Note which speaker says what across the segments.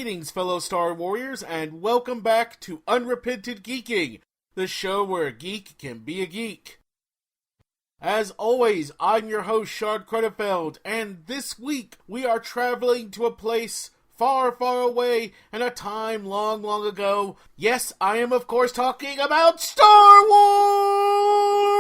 Speaker 1: Greetings, fellow Star Warriors, and welcome back to Unrepentant Geeking, the show where a geek can be a geek. As always, I'm your host, Shaun, and this week we are traveling to a place far, far away and a time long, long ago. Yes, I am of course talking about Star Wars!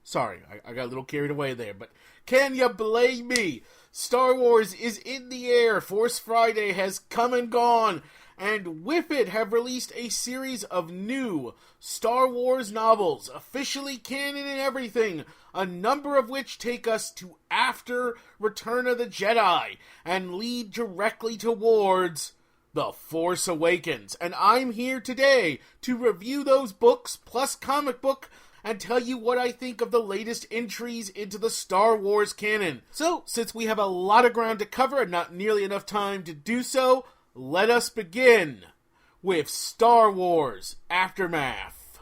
Speaker 1: Sorry, I got a little carried away there, but can you blame me? Star Wars is in the air, Force Friday has come and gone, and with it have released a series of new Star Wars novels, officially canon and everything, a number of which take us to after Return of the Jedi, and lead directly towards The Force Awakens. And I'm here today to review those books, plus comic book, and tell you what I think of the latest entries into the Star Wars canon. So, since we have a lot of ground to cover and not nearly enough time to do so, let us begin with Star Wars Aftermath.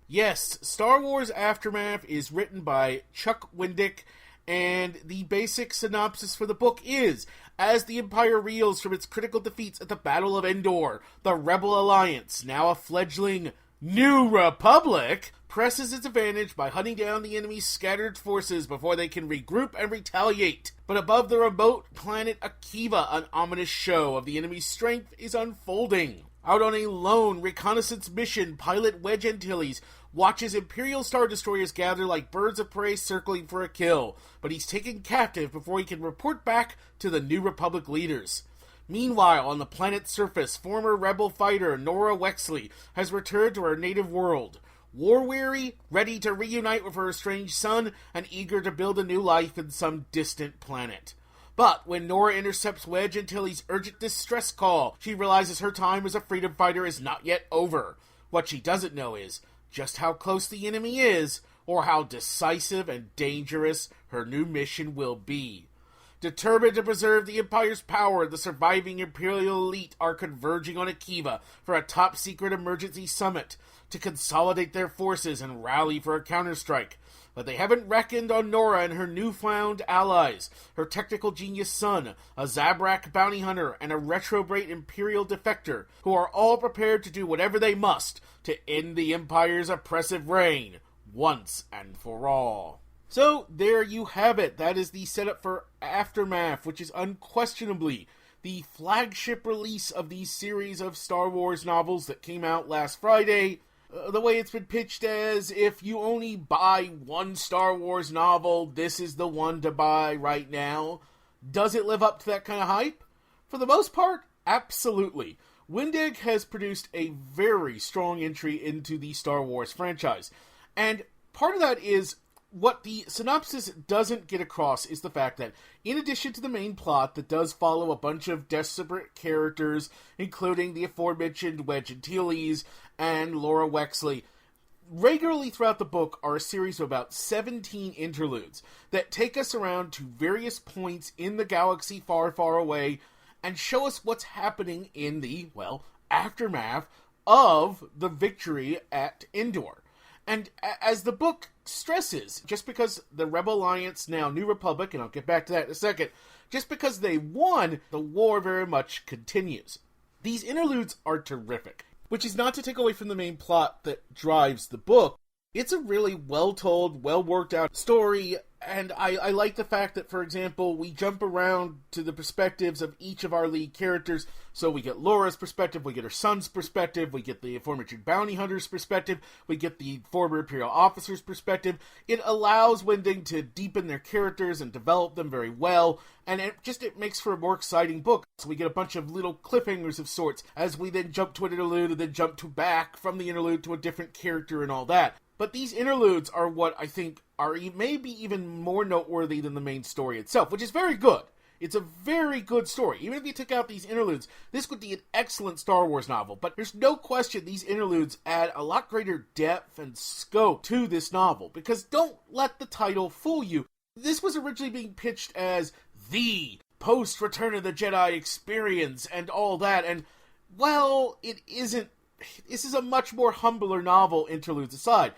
Speaker 1: Yes, Star Wars Aftermath is written by Chuck Wendick, and the basic synopsis for the book is: as the Empire reels from its critical defeats at the Battle of Endor, the Rebel Alliance, now a fledgling New Republic, presses its advantage by hunting down the enemy's scattered forces before they can regroup and retaliate. But above the remote planet Akiva, an ominous show of the enemy's strength is unfolding. Out on a lone reconnaissance mission, pilot Wedge Antilles watches Imperial Star Destroyers gather like birds of prey circling for a kill, but he's taken captive before he can report back to the New Republic leaders. Meanwhile, on the planet's surface, former rebel fighter Nora Wexley has returned to her native world. War-weary, ready to reunite with her estranged son, and eager to build a new life in some distant planet. But when Nora intercepts Wedge Antilles' urgent distress call, she realizes her time as a freedom fighter is not yet over. What she doesn't know is just how close the enemy is, or how decisive and dangerous her new mission will be. Determined to preserve the Empire's power, the surviving Imperial elite are converging on Akiva for a top-secret emergency summit to consolidate their forces and rally for a counterstrike. But they haven't reckoned on Nora and her newfound allies, her technical genius son, a Zabrak bounty hunter, and a retrograde Imperial defector, who are all prepared to do whatever they must to end the Empire's oppressive reign, once and for all. So, there you have it. That is the setup for Aftermath, which is unquestionably the flagship release of the series of Star Wars novels that came out last Friday. The way it's been pitched as, if you only buy one Star Wars novel, this is the one to buy right now. Does it live up to that kind of hype? For the most part, absolutely. Wendick has produced a very strong entry into the Star Wars franchise. And part of that is, what the synopsis doesn't get across is the fact that, in addition to the main plot that does follow a bunch of desperate characters, including the aforementioned Wedge Antilles and Laura Wexley, regularly throughout the book are a series of about 17 interludes that take us around to various points in the galaxy far, far away and show us what's happening in the, aftermath of the victory at Endor. And as the book stresses, just because the Rebel Alliance, now New Republic, and I'll get back to that in a second, just because they won, the war very much continues. These interludes are terrific, which is not to take away from the main plot that drives the book. It's a really well-told, well-worked-out story, and I like the fact that, for example, we jump around to the perspectives of each of our lead characters. So we get Laura's perspective, we get her son's perspective, we get the aforementioned bounty hunter's perspective, we get the former Imperial officer's perspective. It allows Wending to deepen their characters and develop them very well, and it makes for a more exciting book. So we get a bunch of little cliffhangers of sorts, as we then jump to an interlude, and then jump back from the interlude to a different character and all that. But these interludes are what I think are maybe even more noteworthy than the main story itself, which is very good. It's a very good story. Even if you took out these interludes, this would be an excellent Star Wars novel. But there's no question these interludes add a lot greater depth and scope to this novel, because don't let the title fool you. This was originally being pitched as the post-Return of the Jedi experience and all that, and, well, it isn't. This is a much more humbler novel, interludes aside.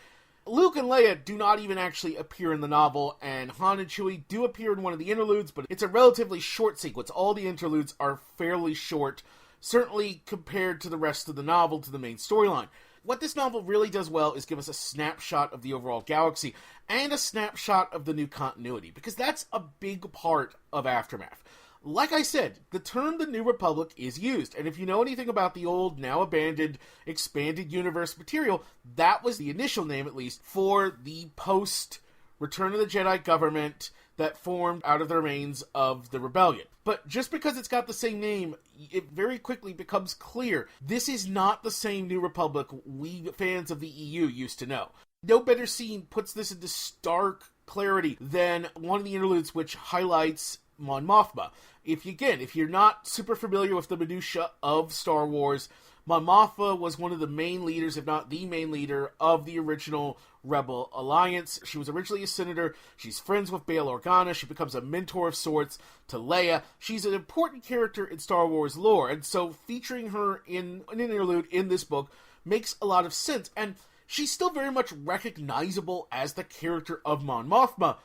Speaker 1: Luke and Leia do not even actually appear in the novel, and Han and Chewie do appear in one of the interludes, but it's a relatively short sequence. All the interludes are fairly short, certainly compared to the rest of the novel, to the main storyline. What this novel really does well is give us a snapshot of the overall galaxy, and a snapshot of the new continuity, because that's a big part of Aftermath. Like I said, the term The New Republic is used, and if you know anything about the old, now abandoned, expanded universe material, that was the initial name, at least, for the post-Return of the Jedi government that formed out of the remains of the rebellion. But just because it's got the same name, it very quickly becomes clear this is not the same New Republic we fans of the EU used to know. No better scene puts this into stark clarity than one of the interludes which highlights Mon Mothma. If you're not super familiar with the minutiae of Star Wars, Mon Mothma was one of the main leaders, if not the main leader, of the original Rebel Alliance. She was originally a senator. She's friends with Bail Organa. She becomes a mentor of sorts to Leia. She's an important character in Star Wars lore, and so featuring her in an interlude in this book makes a lot of sense. And she's still very much recognizable as the character of Mon Mothma,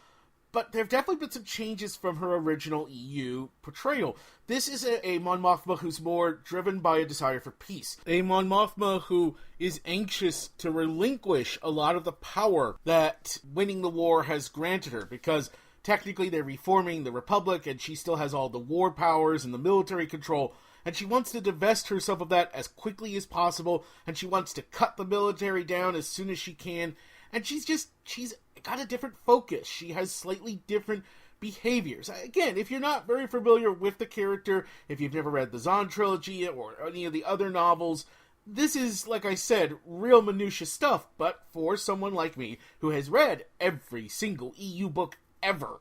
Speaker 1: but there have definitely been some changes from her original EU portrayal. This is a Mon Mothma who's more driven by a desire for peace. A Mon Mothma who is anxious to relinquish a lot of the power that winning the war has granted her, because technically they're reforming the Republic and she still has all the war powers and the military control, and she wants to divest herself of that as quickly as possible, and she wants to cut the military down as soon as she can, and she's got a different focus. She has slightly different behaviors. Again, if you're not very familiar with the character, if you've never read the Zahn trilogy or any of the other novels, this is, like I said, real minutiae stuff, but for someone like me who has read every single EU book ever,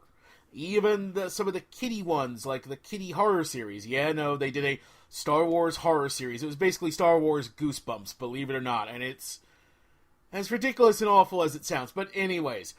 Speaker 1: even some of the kiddie ones, like the kiddie horror series. Yeah, no, they did a Star Wars horror series. It was basically Star Wars Goosebumps, believe it or not, and it's as ridiculous and awful as it sounds. But anyways,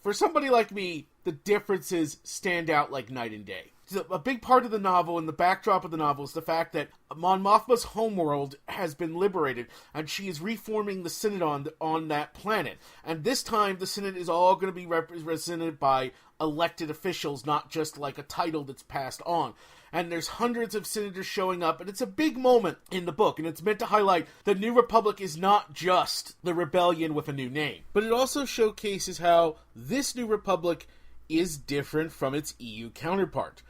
Speaker 1: for somebody like me, the differences stand out like night and day. So a big part of the novel and the backdrop of the novel is the fact that Mon Mothma's homeworld has been liberated, and she is reforming the Senate on that planet. And this time, the Senate is all going to be represented by elected officials, not just like a title that's passed on. And there's hundreds of senators showing up, and it's a big moment in the book, and it's meant to highlight the New Republic is not just the rebellion with a new name, but it also showcases how this New Republic is different from its EU counterpart.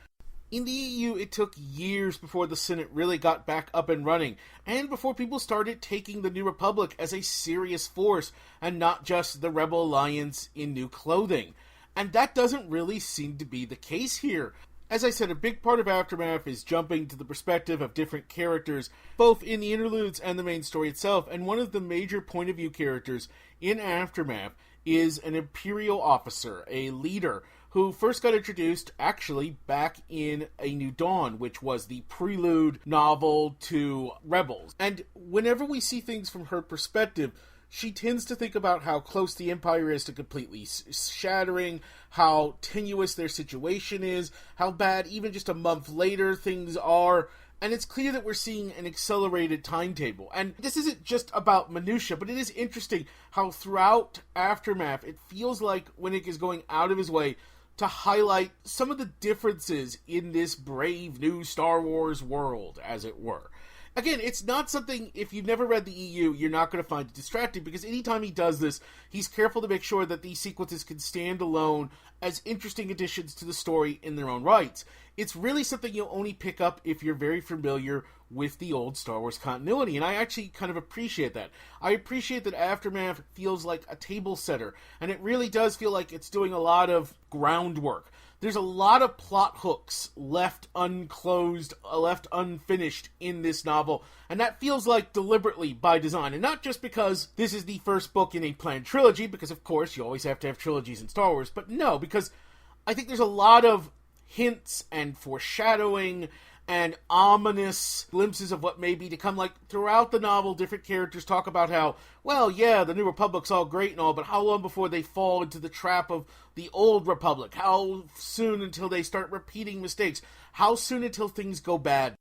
Speaker 1: In the EU, it took years before the Senate really got back up and running, and before people started taking the New Republic as a serious force, and not just the Rebel Alliance in new clothing. And that doesn't really seem to be the case here. As I said, a big part of Aftermath is jumping to the perspective of different characters, both in the interludes and the main story itself, and one of the major point-of-view characters in Aftermath is an Imperial officer, a leader, who first got introduced, actually, back in A New Dawn, which was the prelude novel to Rebels. And whenever we see things from her perspective, she tends to think about how close the Empire is to completely shattering, how tenuous their situation is, how bad even just a month later things are, and it's clear that we're seeing an accelerated timetable. And this isn't just about minutia, but it is interesting how throughout Aftermath, it feels like Winnick is going out of his way to highlight some of the differences in this brave new Star Wars world, as it were. Again, it's not something, if you've never read the EU, you're not going to find it distracting, because anytime he does this, he's careful to make sure that these sequences can stand alone as interesting additions to the story in their own rights. It's really something you'll only pick up if you're very familiar with the old Star Wars continuity, and I actually kind of appreciate that. I appreciate that Aftermath feels like a table setter, and it really does feel like it's doing a lot of groundwork. There's a lot of plot hooks left unclosed, left unfinished in this novel, and that feels like deliberately by design. And not just because this is the first book in a planned trilogy, because of course you always have to have trilogies in Star Wars, but no, because I think there's a lot of hints and foreshadowing and ominous glimpses of what may be to come. Like, throughout the novel, different characters talk about how, well, yeah, the New Republic's all great and all, but how long before they fall into the trap of the Old Republic? How soon until they start repeating mistakes? How soon until things go bad?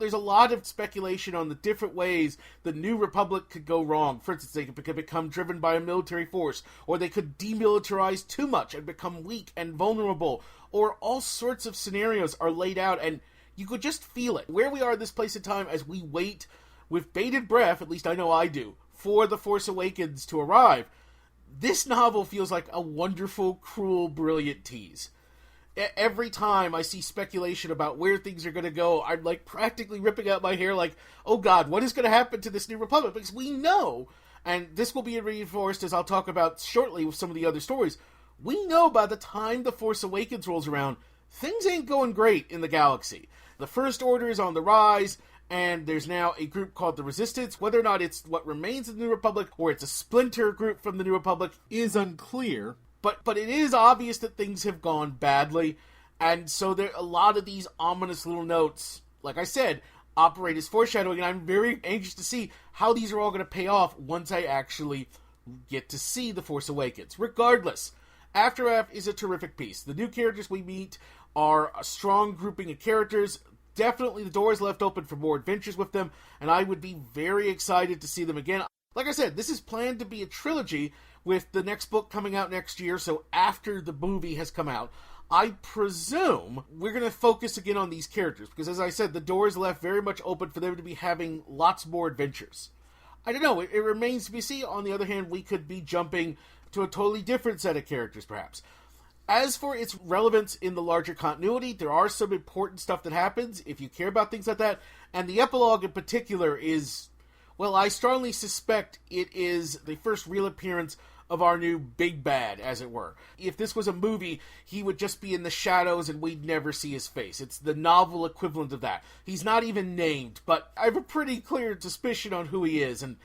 Speaker 1: There's a lot of speculation on the different ways the New Republic could go wrong. For instance, they could become driven by a military force, or they could demilitarize too much and become weak and vulnerable, or all sorts of scenarios are laid out, and you could just feel it. Where we are in this place in time as we wait with bated breath, at least I know I do, for The Force Awakens to arrive, this novel feels like a wonderful, cruel, brilliant tease. Every time I see speculation about where things are going to go, I'm like practically ripping out my hair like, oh God, what is going to happen to this New Republic? Because we know, and this will be reinforced as I'll talk about shortly with some of the other stories, we know by the time The Force Awakens rolls around, things ain't going great in the galaxy. The First Order is on the rise, and there's now a group called the Resistance. Whether or not it's what remains of the New Republic, or it's a splinter group from the New Republic, is unclear. But it is obvious that things have gone badly, and so there a lot of these ominous little notes, like I said, operate as foreshadowing, and I'm very anxious to see how these are all going to pay off once I actually get to see The Force Awakens. Regardless, Aftermath is a terrific piece. The new characters we meet are a strong grouping of characters. Definitely the door is left open for more adventures with them, and I would be very excited to see them again. Like I said, this is planned to be a trilogy, with the next book coming out next year, so after the movie has come out, I presume we're going to focus again on these characters, because as I said, the door is left very much open for them to be having lots more adventures. I don't know, it remains to be seen. On the other hand, we could be jumping to a totally different set of characters, perhaps. As for its relevance in the larger continuity, there are some important stuff that happens, if you care about things like that, and the epilogue in particular is, well, I strongly suspect it is the first real appearance of our new big bad, as it were. If this was a movie, he would just be in the shadows and we'd never see his face. It's the novel equivalent of that. He's not even named, but I have a pretty clear suspicion on who he is, and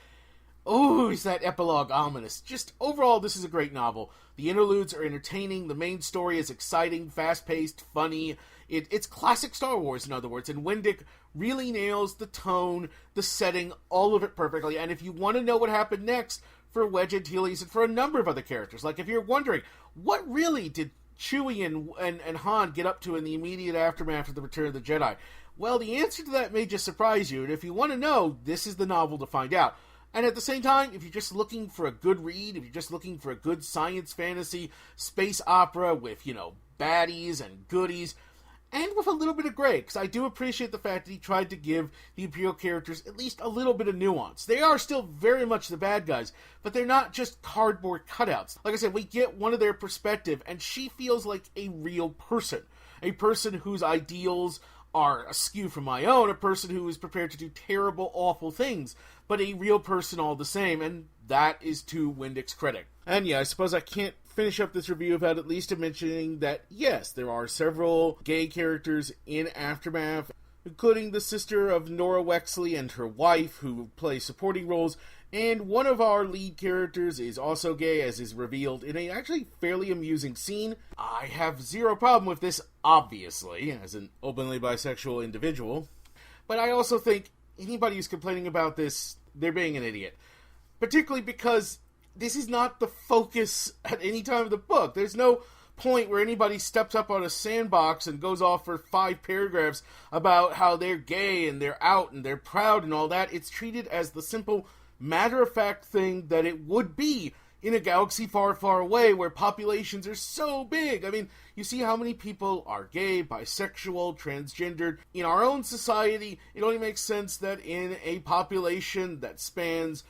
Speaker 1: oh, is that epilogue ominous. Just overall, this is a great novel. The interludes are entertaining, the main story is exciting, fast-paced, funny. It's classic Star Wars, in other words, and Wendick really nails the tone, the setting, all of it perfectly. And if you want to know what happened next, for Wedge Antilles and for a number of other characters. Like, if you're wondering, what really did Chewie and Han get up to in the immediate aftermath of the Return of the Jedi? Well, the answer to that may just surprise you, and if you want to know, this is the novel to find out. And at the same time, if you're just looking for a good read, if you're just looking for a good science fantasy, space opera with, baddies and goodies, and with a little bit of gray, because I do appreciate the fact that he tried to give the Imperial characters at least a little bit of nuance. They are still very much the bad guys, but they're not just cardboard cutouts. Like I said, we get one of their perspective, and she feels like a real person. A person whose ideals are askew from my own, a person who is prepared to do terrible, awful things, but a real person all the same, and that is to Wendick's credit. And yeah, I suppose I can't finish up this review without at least mentioning that, yes, there are several gay characters in Aftermath, including the sister of Nora Wexley and her wife, who play supporting roles, and one of our lead characters is also gay, as is revealed in a actually fairly amusing scene. I have zero problem with this, obviously, as an openly bisexual individual, but I also think anybody who's complaining about this, they're being an idiot. Particularly because this is not the focus at any time of the book. There's no point where anybody steps up on a sandbox and goes off for 5 paragraphs about how they're gay and they're out and they're proud and all that. It's treated as the simple, matter-of-fact thing that it would be in a galaxy far, far away where populations are so big. I mean, you see how many people are gay, bisexual, transgendered. In our own society, it only makes sense that in a population that spans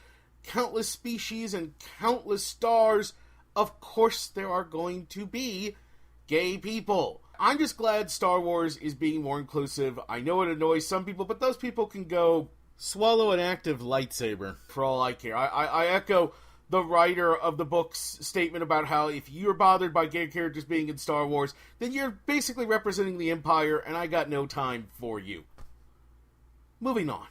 Speaker 1: countless species and countless stars, of course there are going to be gay people. I'm just glad Star Wars is being more inclusive. I know it annoys some people, but those people can go swallow an active lightsaber for all I care. I echo the writer of the book's statement about how if you're bothered by gay characters being in Star Wars, then you're basically representing the Empire, and I got no time for you. Moving on.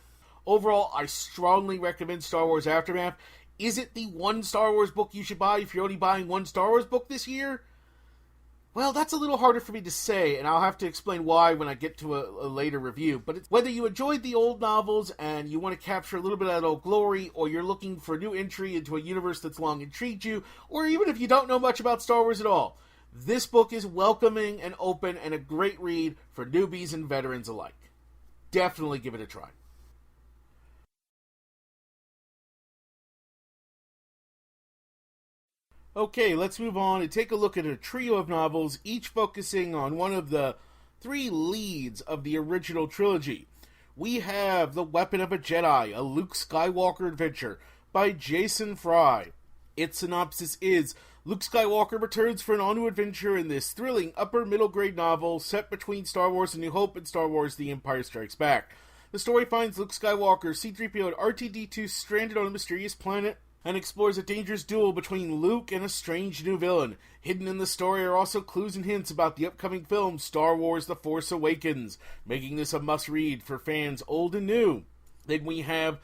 Speaker 1: Overall, I strongly recommend Star Wars Aftermath. Is it the one Star Wars book you should buy if you're only buying one Star Wars book this year? Well, that's a little harder for me to say, and I'll have to explain why when I get to a later review. But it's, whether you enjoyed the old novels and you want to capture a little bit of that old glory, or you're looking for a new entry into a universe that's long intrigued you, or even if you don't know much about Star Wars at all, this book is welcoming and open and a great read for newbies and veterans alike. definitely give it a try. Okay, let's move on and take a look at a trio of novels, each focusing on one of the three leads of the original trilogy. We have The Weapon of a Jedi, a Luke Skywalker adventure by Jason Fry. Its synopsis is, Luke Skywalker returns for an all-new adventure in this thrilling upper-middle grade novel set between Star Wars A New Hope and Star Wars The Empire Strikes Back. The story finds Luke Skywalker, C-3PO, and R2-D2 stranded on a mysterious planet and explores a dangerous duel between Luke and a strange new villain. Hidden in the story are also clues and hints about the upcoming film Star Wars The Force Awakens, making this a must-read for fans old and new. Then we have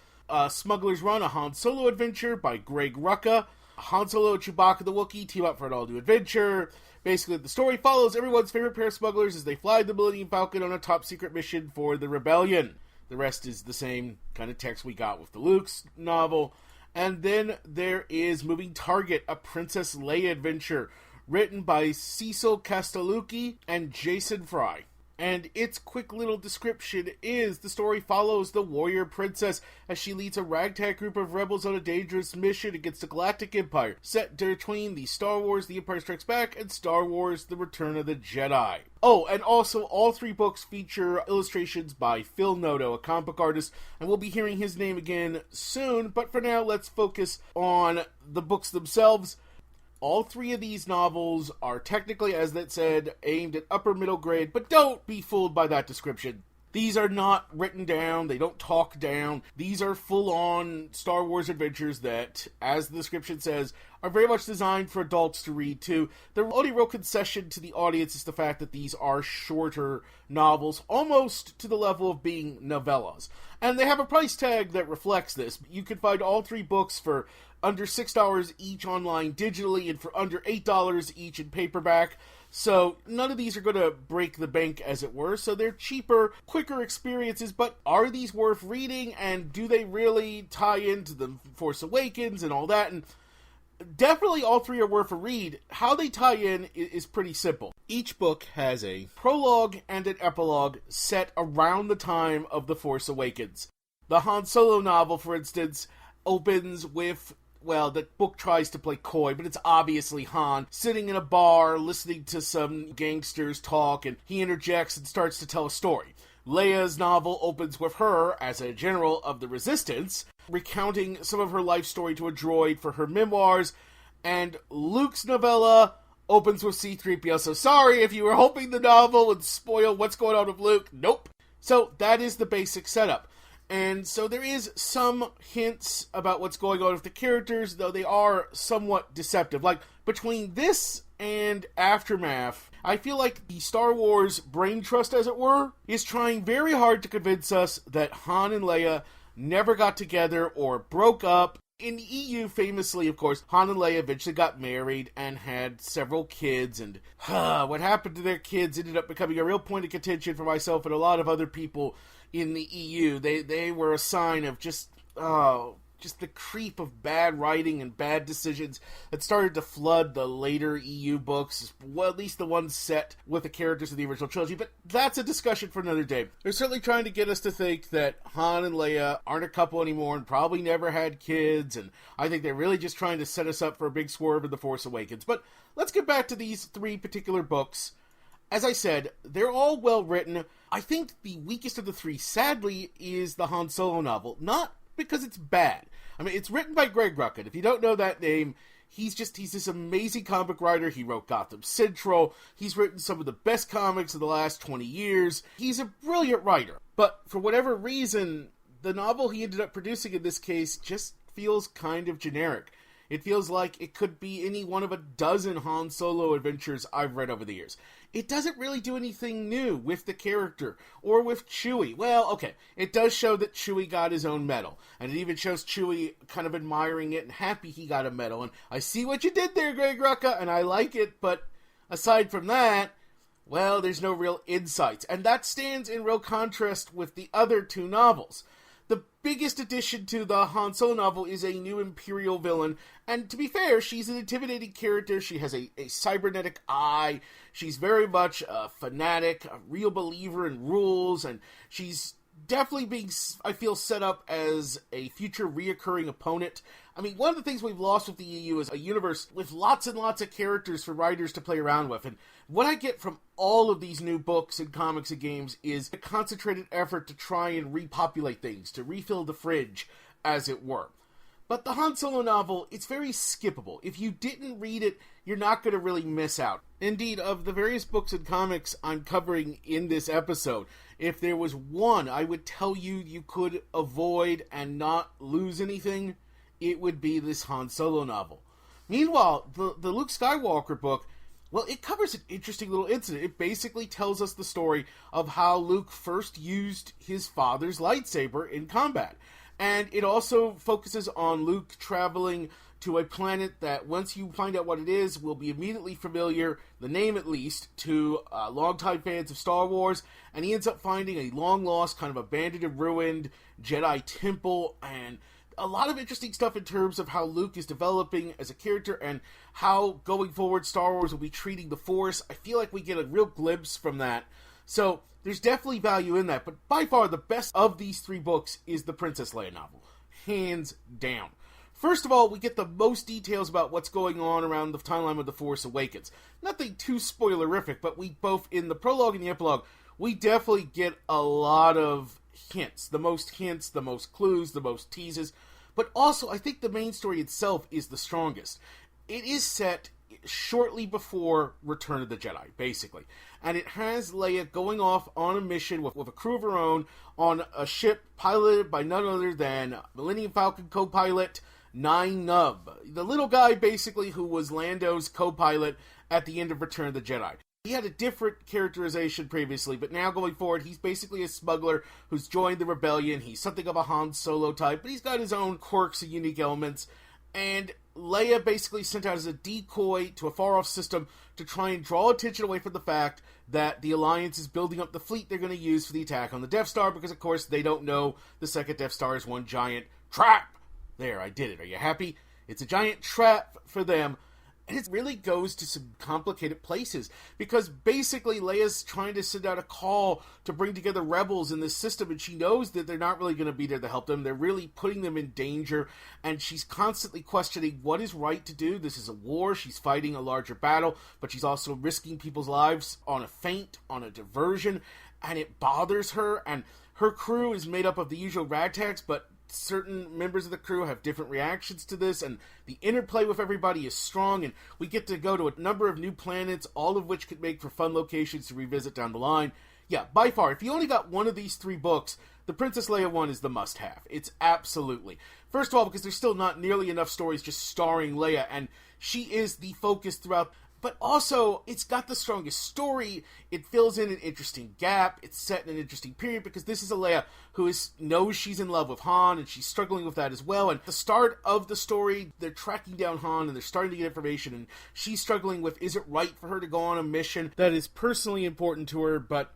Speaker 1: Smuggler's Run, a Han Solo adventure by Greg Rucka. Han Solo and Chewbacca the Wookiee team up for an all-new adventure. Basically, the story follows everyone's favorite pair of smugglers as they fly the Millennium Falcon on a top-secret mission for the Rebellion. The rest is the same kind of text we got with the Luke's novel. And then there is Moving Target, a Princess Leia adventure, written by Cecil Castellucci and Jason Fry. And its quick little description is, the story follows the warrior princess as she leads a ragtag group of rebels on a dangerous mission against the Galactic Empire, set between the Star Wars The Empire Strikes Back and Star Wars The Return of the Jedi. Oh, and also all three books feature illustrations by Phil Noto, a comic book artist, and we'll be hearing his name again soon, but for now let's focus on the books themselves. All three of these novels are technically, as that said, aimed at upper middle grade, but don't be fooled by that description. These are not written down, they don't talk down. These are full-on Star Wars adventures that, as the description says, are very much designed for adults to read too. The only real concession to the audience is the fact that these are shorter novels, almost to the level of being novellas. And they have a price tag that reflects this. You can find all three books for under $6 each online digitally and for under $8 each in paperback. So none of these are going to break the bank, as it were. So they're cheaper, quicker experiences, but are these worth reading? And do they really tie into The Force Awakens and all that? And definitely all three are worth a read. How they tie in is pretty simple. Each book has a prologue and an epilogue set around the time of The Force Awakens. The Han Solo novel, for instance, opens with, well, the book tries to play coy, but it's obviously Han sitting in a bar listening to some gangsters talk, and he interjects and starts to tell a story. Leia's novel opens with her, as a general of the Resistance, recounting some of her life story to a droid for her memoirs, and Luke's novella opens with C-3PO. So sorry if you were hoping the novel would spoil what's going on with Luke. Nope. So that is the basic setup. And so there is some hints about what's going on with the characters, though they are somewhat deceptive. Like, between this and Aftermath, I feel like the Star Wars brain trust, as it were, is trying very hard to convince us that Han and Leia never got together or broke up. In the EU, famously, of course, Han and Leia eventually got married and had several kids, and what happened to their kids ended up becoming a real point of contention for myself and a lot of other people in the EU. They were a sign of just the creep of bad writing and bad decisions that started to flood the later EU books, well, at least the ones set with the characters of the original trilogy, but that's a discussion for another day. They're certainly trying to get us to think that Han and Leia aren't a couple anymore and probably never had kids, and I think they're really just trying to set us up for a big swerve in The Force Awakens. But let's get back to these three particular books. As I said, they're all well written. I think the weakest of the three, sadly, is the Han Solo novel. Not because it's bad. I mean, it's written by Greg Rucka. If you don't know that name, he's this amazing comic writer. He wrote Gotham Central. He's written some of the best comics of the last 20 years. He's a brilliant writer. But for whatever reason, the novel he ended up producing in this case just feels kind of generic. It feels like it could be any one of a dozen Han Solo adventures I've read over the years. It doesn't really do anything new with the character, or with Chewie. Well, okay, it does show that Chewie got his own medal, and it even shows Chewie kind of admiring it and happy he got a medal, and I see what you did there, Greg Rucka, and I like it, but aside from that, well, there's no real insights, and that stands in real contrast with the other two novels. The biggest addition to the Han Solo novel is a new Imperial villain, and to be fair, she's an intimidating character. She has a cybernetic eye. She's very much a fanatic, a real believer in rules, and she's definitely being, I feel, set up as a future reoccurring opponent. I mean, one of the things we've lost with the EU is a universe with lots and lots of characters for writers to play around with. And what I get from all of these new books and comics and games is a concentrated effort to try and repopulate things, to refill the fridge, as it were. But the Han Solo novel, it's very skippable. If you didn't read it, you're not going to really miss out. Indeed, of the various books and comics I'm covering in this episode, if there was one I would tell you you could avoid and not lose anything, it would be this Han Solo novel. Meanwhile, the Luke Skywalker book, well, it covers an interesting little incident. It basically tells us the story of how Luke first used his father's lightsaber in combat. And it also focuses on Luke traveling to a planet that, once you find out what it is, will be immediately familiar, the name at least, to longtime fans of Star Wars. And he ends up finding a long-lost, kind of abandoned and ruined Jedi temple, and a lot of interesting stuff in terms of how Luke is developing as a character and how, going forward, Star Wars will be treating the Force. I feel like we get a real glimpse from that. So there's definitely value in that, but by far the best of these three books is the Princess Leia novel. Hands down. First of all, we get the most details about what's going on around the timeline of The Force Awakens. Nothing too spoilerific, but we both, in the prologue and the epilogue, we definitely get a lot of hints. The most clues, the most teases. But also, I think the main story itself is the strongest. It is set shortly before Return of the Jedi, basically. And it has Leia going off on a mission with a crew of her own on a ship piloted by none other than Millennium Falcon co-pilot Nien Nunb. The little guy, basically, who was Lando's co-pilot at the end of Return of the Jedi. He had a different characterization previously, but now going forward, he's basically a smuggler who's joined the rebellion. He's something of a Han Solo type, but he's got his own quirks and unique elements. And Leia basically sent out as a decoy to a far-off system to try and draw attention away from the fact that the Alliance is building up the fleet they're going to use for the attack on the Death Star, because, of course, they don't know the second Death Star is one giant trap. There, I did it. Are you happy? It's a giant trap for them. And it really goes to some complicated places, because basically Leia's trying to send out a call to bring together rebels in this system, and she knows that they're not really going to be there to help them. They're really putting them in danger, and she's constantly questioning what is right to do. This is a war. She's fighting a larger battle, but she's also risking people's lives on a feint, on a diversion, and it bothers her. And her crew is made up of the usual ragtags, but certain members of the crew have different reactions to this, and the interplay with everybody is strong, and we get to go to a number of new planets, all of which could make for fun locations to revisit down the line. Yeah, by far, if you only got one of these three books, the Princess Leia one is the must-have. It's absolutely. First of all, because there's still not nearly enough stories just starring Leia, and she is the focus throughout. But also, it's got the strongest story. It fills in an interesting gap. It's set in an interesting period, because this is a Leia who knows she's in love with Han, and she's struggling with that as well. And at the start of the story, they're tracking down Han, and they're starting to get information, and she's struggling with, is it right for her to go on a mission that is personally important to her, but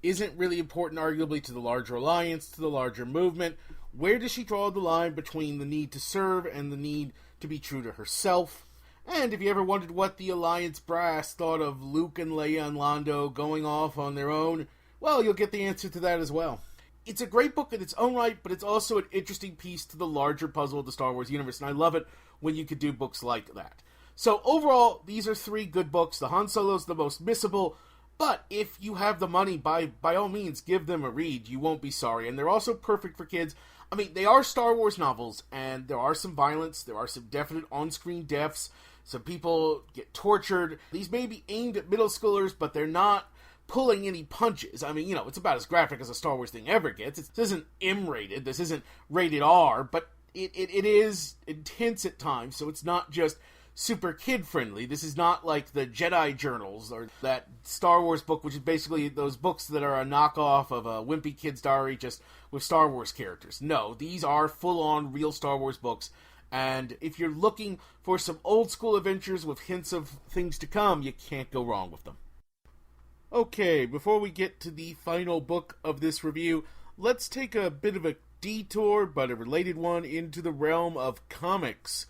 Speaker 1: isn't really important, arguably, to the larger alliance, to the larger movement? Where does she draw the line between the need to serve and the need to be true to herself? And if you ever wondered what the Alliance brass thought of Luke and Leia and Lando going off on their own, well, you'll get the answer to that as well. It's a great book in its own right, but it's also an interesting piece to the larger puzzle of the Star Wars universe, and I love it when you could do books like that. So overall, these are three good books. The Han Solo's the most missable, but if you have the money, by all means, give them a read. You won't be sorry, and they're also perfect for kids. I mean, they are Star Wars novels, and there are some violence, there are some definite on-screen deaths. Some people get tortured. These may be aimed at middle schoolers, but they're not pulling any punches. I mean, it's about as graphic as a Star Wars thing ever gets. This isn't M-rated. This isn't rated R, but it is intense at times, so it's not just super kid-friendly. This is not like the Jedi Journals or that Star Wars book, which is basically those books that are a knockoff of a wimpy kid's diary just with Star Wars characters. No, these are full-on real Star Wars books. And if you're looking for some old-school adventures with hints of things to come, you can't go wrong with them. Okay, before we get to the final book of this review, let's take a bit of a detour, but a related one, into the realm of comics,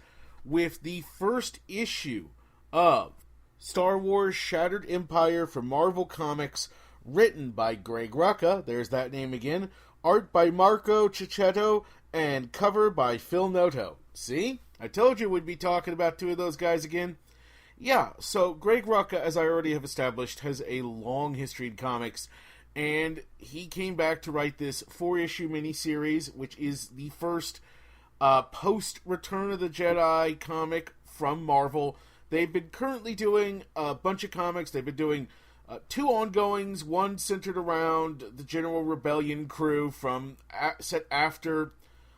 Speaker 1: with the first issue of Star Wars Shattered Empire from Marvel Comics, written by Greg Rucka, there's that name again, Art by Marco Cicchetto, and cover by Phil Noto. See? I told you we'd be talking about two of those guys again. Yeah, so Greg Rucka, as I already have established, has a long history in comics, and he came back to write this 4-issue miniseries, which is the first post-Return of the Jedi comic from Marvel. They've been currently doing a bunch of comics. They've been doing 2 ongoings, one centered around the General Rebellion crew set after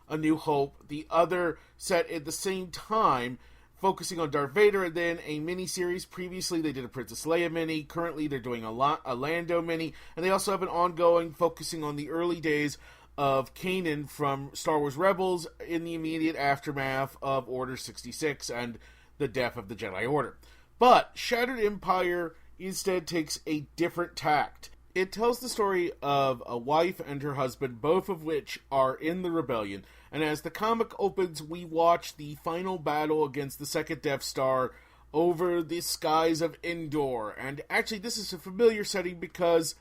Speaker 1: A New Hope, the other set at the same time, focusing on Darth Vader, and then a mini-series. Previously, they did a Princess Leia mini. Currently, they're doing a Lando mini. And they also have an ongoing focusing on the early days of Kanan from Star Wars Rebels in the immediate aftermath of Order 66 and the death of the Jedi Order. But Shattered Empire instead takes a different tact. It tells the story of a wife and her husband, both of which are in the rebellion. And as the comic opens, we watch the final battle against the second Death Star over the skies of Endor. And actually, this is a familiar setting because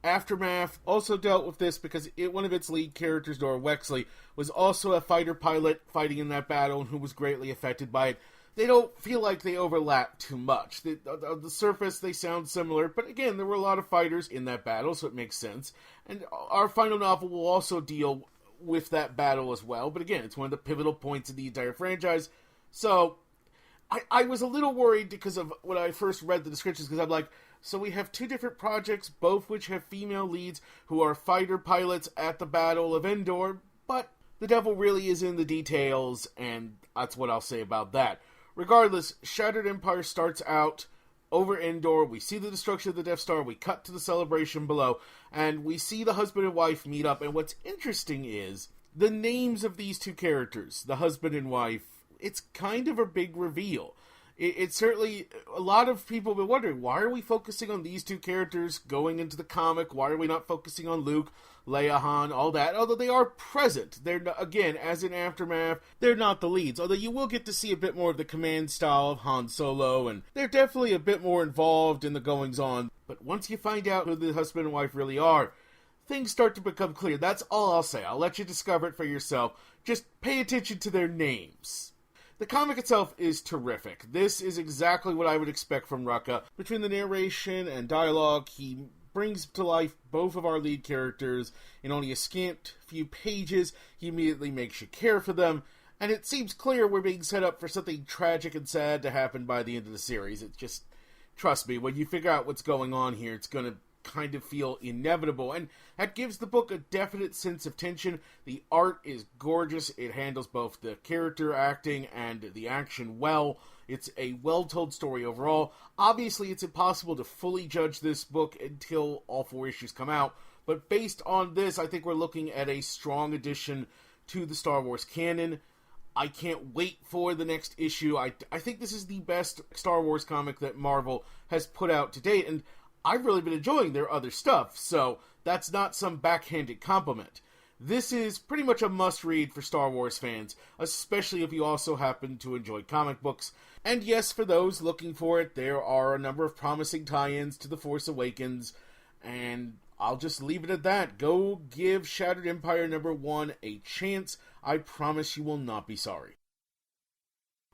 Speaker 1: Aftermath also dealt with this because one of its lead characters, Nora Wexley, was also a fighter pilot fighting in that battle and who was greatly affected by it. They don't feel like they overlap too much. On the surface, they sound similar, but again, there were a lot of fighters in that battle, so it makes sense. And our final novel will also deal with that battle as well, but again, it's one of the pivotal points of the entire franchise. So, I was a little worried because of when I first read the descriptions, because I'm like, so we have 2 different projects, both which have female leads who are fighter pilots at the Battle of Endor, but the devil really is in the details, and that's what I'll say about that. Regardless, Shattered Empire starts out over Endor. We see the destruction of the Death Star. We cut to the celebration below, and we see the husband and wife meet up. And what's interesting is the names of these 2 characters, the husband and wife. It's kind of a big reveal. It's certainly, a lot of people have been wondering, why are we focusing on these 2 characters going into the comic? Why are we not focusing on Luke, Leia, Han, all that? Although they are present. They're, again, as in Aftermath, they're not the leads. Although you will get to see a bit more of the command style of Han Solo, and they're definitely a bit more involved in the goings-on. But once you find out who the husband and wife really are, things start to become clear. That's all I'll say. I'll let you discover it for yourself. Just pay attention to their names. The comic itself is terrific. This is exactly what I would expect from Rucka. Between the narration and dialogue, he brings to life both of our lead characters in only a scant few pages. He immediately makes you care for them, and it seems clear we're being set up for something tragic and sad to happen by the end of the series. It just, trust me, when you figure out what's going on here, it's going to kind of feel inevitable, and that gives the book a definite sense of tension. The art is gorgeous. It handles both the character acting and the action well. It's a well-told story overall. Obviously, it's impossible to fully judge this book until all 4 issues come out, but based on this, I think we're looking at a strong addition to the Star Wars canon. I can't wait for the next issue. I think this is the best Star Wars comic that Marvel has put out to date, and I've really been enjoying their other stuff, so that's not some backhanded compliment. This is pretty much a must-read for Star Wars fans, especially if you also happen to enjoy comic books. And yes, for those looking for it, there are a number of promising tie-ins to The Force Awakens, and I'll just leave it at that. Go give Shattered Empire #1 a chance. I promise you will not be sorry.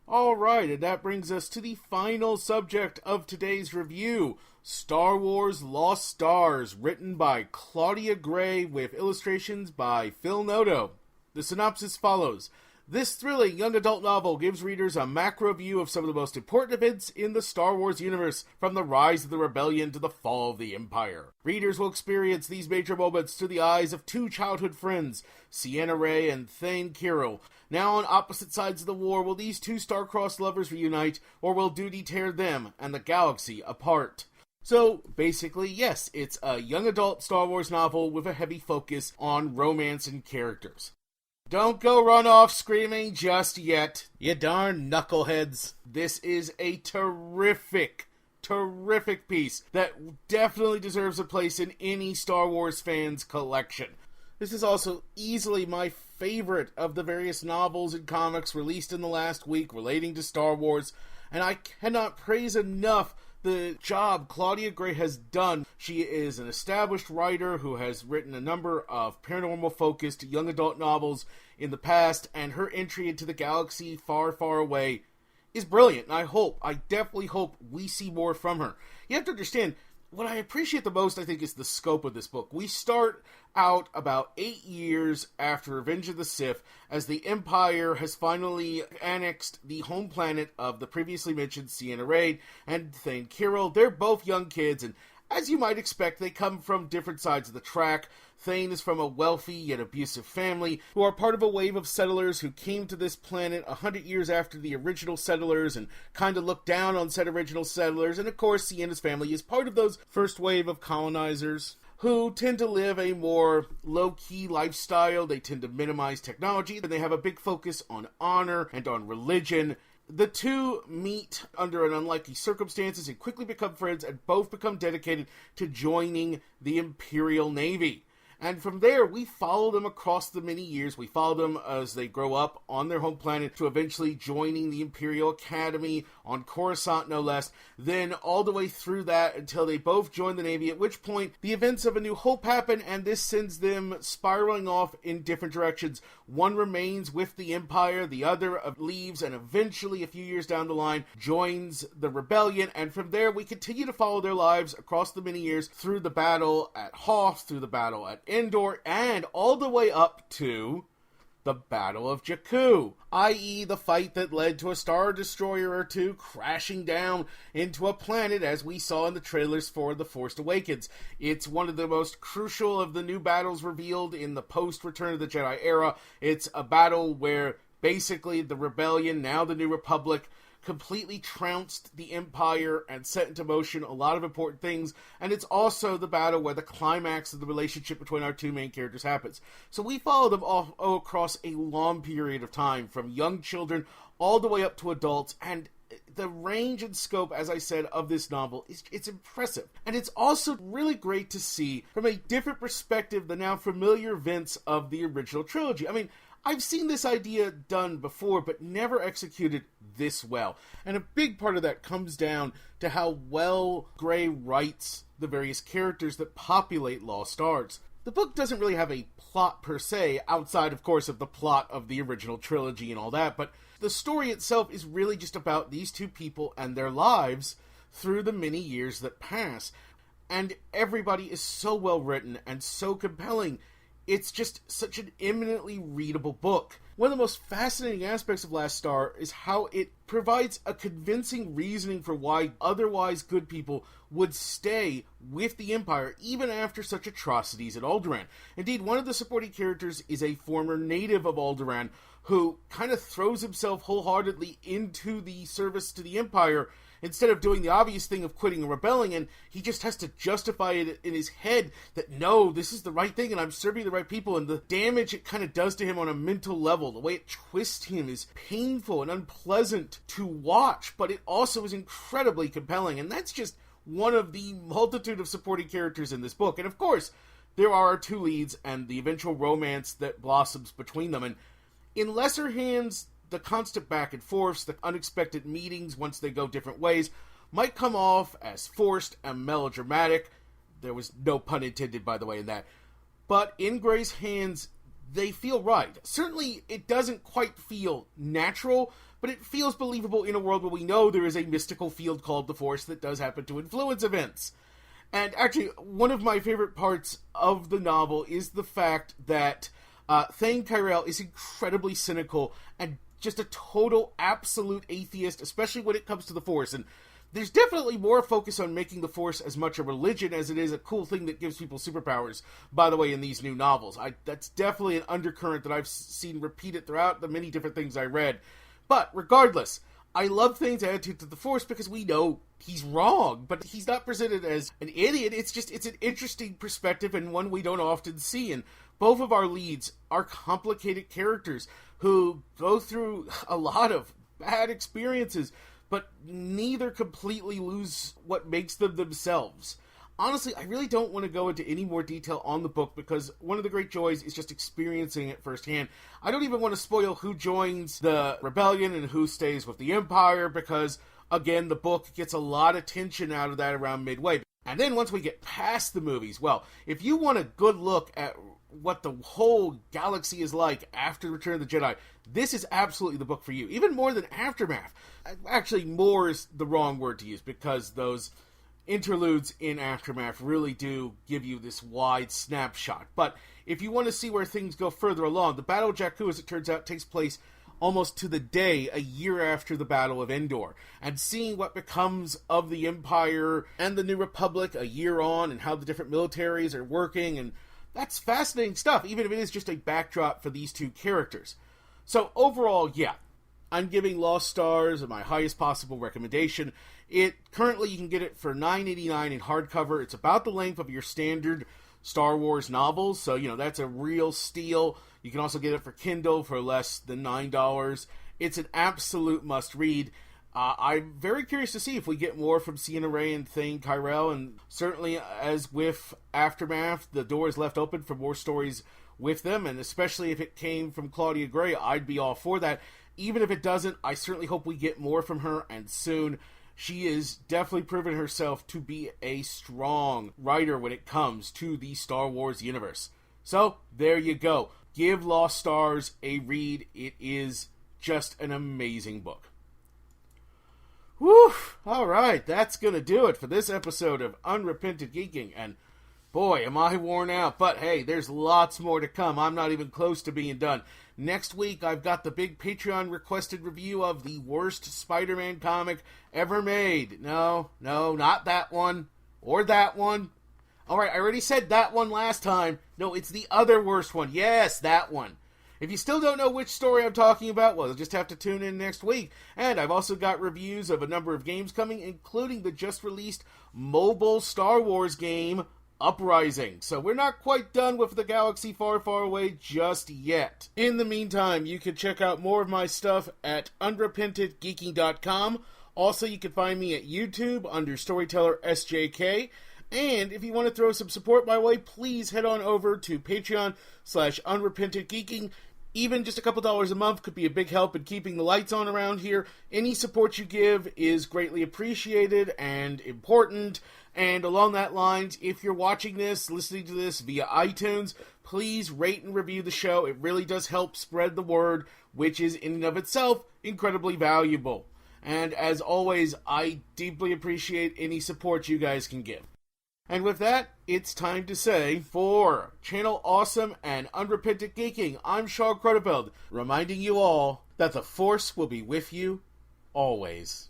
Speaker 1: Alright, and that brings us to the final subject of today's review, Star Wars Lost Stars, written by Claudia Gray with illustrations by Phil Noto. The synopsis follows. This thrilling young adult novel gives readers a macro view of some of the most important events in the Star Wars universe, from the rise of the rebellion to the fall of the Empire. Readers will experience these major moments through the eyes of 2 childhood friends, Sienna Ray and Thane Kyril. Now on opposite sides of the war, will these 2 star-crossed lovers reunite, or will duty tear them and the galaxy apart? So, basically, yes, it's a young adult Star Wars novel with a heavy focus on romance and characters. Don't go run off screaming just yet, you darn knuckleheads. This is a terrific piece that definitely deserves a place in any Star Wars fan's collection. This is also easily my favorite of the various novels and comics released in the last week relating to Star Wars, and I cannot praise enough the job Claudia Gray has done. She is an established writer who has written a number of paranormal-focused young adult novels in the past, and her entry into the galaxy far, far away is brilliant, and I definitely hope we see more from her. You have to understand, what I appreciate the most, I think, is the scope of this book. We start out about 8 years after Revenge of the Sith, as the Empire has finally annexed the home planet of the previously mentioned Sienna Raid and Thane Kyril. They're both young kids, and as you might expect, they come from different sides of the track. Thane is from a wealthy yet abusive family who are part of a wave of settlers who came to this planet 100 years after the original settlers and kind of looked down on said original settlers. And of course, Sienna's family is part of those first wave of colonizers who tend to live a more low-key lifestyle. They tend to minimize technology, and they have a big focus on honor and on religion. The two meet under an unlikely circumstances and quickly become friends, and both become dedicated to joining the Imperial Navy. And from there, we follow them across the many years. We follow them as they grow up on their home planet to eventually joining the Imperial Academy on Coruscant, no less. Then all the way through that until they both join the Navy, at which point the events of A New Hope happen, and this sends them spiraling off in different directions. One remains with the Empire, the other leaves, and eventually, a few years down the line, joins the Rebellion. And from there, we continue to follow their lives across the many years through the battle at Hoth, through the battle at Endor, and all the way up to the Battle of Jakku, i.e. the fight that led to a Star Destroyer or two crashing down into a planet, as we saw in the trailers for The Force Awakens. It's one of the most crucial of the new battles revealed in the post-Return of the Jedi era. It's a battle where basically the Rebellion, now the New Republic, completely trounced the Empire and set into motion a lot of important things, and it's also the battle where the climax of the relationship between our two main characters happens. So we follow them all across a long period of time, from young children all the way up to adults, and the range and scope, as I said, of this novel, it's impressive. And it's also really great to see from a different perspective the now familiar events of the original trilogy. I mean, I've seen this idea done before, but never executed this well. And a big part of that comes down to how well Gray writes the various characters that populate Lost Arks. The book doesn't really have a plot per se, outside, of course, of the plot of the original trilogy and all that, but the story itself is really just about these two people and their lives through the many years that pass. And everybody is so well written and so compelling. It's just such an eminently readable book. One of the most fascinating aspects of Last Star is how it provides a convincing reasoning for why otherwise good people would stay with the Empire even after such atrocities at Alderaan. Indeed, one of the supporting characters is a former native of Alderaan who kind of throws himself wholeheartedly into the service to the Empire instead of doing the obvious thing of quitting and rebelling, and he just has to justify it in his head that, no, this is the right thing, and I'm serving the right people, and the damage it kind of does to him on a mental level, the way it twists him is painful and unpleasant to watch, but it also is incredibly compelling, and that's just one of the multitude of supporting characters in this book. And of course, there are our two leads and the eventual romance that blossoms between them, and in lesser hands, the constant back and forths, the unexpected meetings once they go different ways, might come off as forced and melodramatic. There was no pun intended, by the way, in that. But in Gray's hands, they feel right. Certainly, it doesn't quite feel natural, but it feels believable in a world where we know there is a mystical field called the Force that does happen to influence events. And actually, one of my favorite parts of the novel is the fact that Thane Kyril is incredibly cynical and just a total, absolute atheist, especially when it comes to the Force. And there's definitely more focus on making the Force as much a religion as it is a cool thing that gives people superpowers, by the way, in these new novels. That's definitely an undercurrent that I've seen repeated throughout the many different things I read. But regardless, I love Thane's attitude to the Force because we know he's wrong, but he's not presented as an idiot. It's an interesting perspective and one we don't often see. And both of our leads are complicated characters who go through a lot of bad experiences, but neither completely lose what makes them themselves. Honestly, I really don't want to go into any more detail on the book because one of the great joys is just experiencing it firsthand. I don't even want to spoil who joins the Rebellion and who stays with the Empire because Again, the book gets a lot of tension out of that around midway. And then once we get past the movies, well, if you want a good look at what the whole galaxy is like after Return of the Jedi, this is absolutely the book for you. Even more than Aftermath. Actually, more is the wrong word to use, because those interludes in Aftermath really do give you this wide snapshot. But if you want to see where things go further along, the Battle of Jakku, as it turns out, takes place almost to the day, a year after the Battle of Endor. And seeing what becomes of the Empire and the New Republic a year on, and how the different militaries are working, and that's fascinating stuff, even if it is just a backdrop for these two characters. So overall, yeah, I'm giving Lost Stars my highest possible recommendation. Currently, you can get it for $9.89 in hardcover. It's about the length of your standard Star Wars novels, so, that's a real steal. You can also get it for Kindle for less than $9. It's an absolute must-read. I'm very curious to see if we get more from Sienna Ray and Thane Kyrell, and certainly, as with Aftermath, the door is left open for more stories with them, and especially if it came from Claudia Gray, I'd be all for that. Even if it doesn't, I certainly hope we get more from her, and soon. She is definitely proven herself to be a strong writer when it comes to the Star Wars universe. So, there you go. Give Lost Stars a read. It is just an amazing book. Whew! Alright, that's gonna do it for this episode of Unrepentant Geeking, and boy, am I worn out. But hey, there's lots more to come. I'm not even close to being done. Next week, I've got the big Patreon-requested review of the worst Spider-Man comic ever made. No, not that one. Or that one. Alright, I already said that one last time. No, it's the other worst one. Yes, that one. If you still don't know which story I'm talking about, well, you'll just have to tune in next week. And I've also got reviews of a number of games coming, including the just-released mobile Star Wars game, Uprising. So we're not quite done with the galaxy far, far away just yet. In the meantime, you can check out more of my stuff at unrepentantgeeking.com. Also, you can find me at YouTube under Storyteller SJK. And if you want to throw some support my way, please head on over to Patreon/unrepentantgeeking. Even just a couple dollars a month could be a big help in keeping the lights on around here. Any support you give is greatly appreciated and important. And along that lines, if you're watching this, listening to this via iTunes, please rate and review the show. It really does help spread the word, which is in and of itself incredibly valuable. And as always, I deeply appreciate any support you guys can give. And with that, it's time to say, for Channel Awesome and Unrepentant Geeking, I'm Shaun, reminding you all that the Force will be with you always.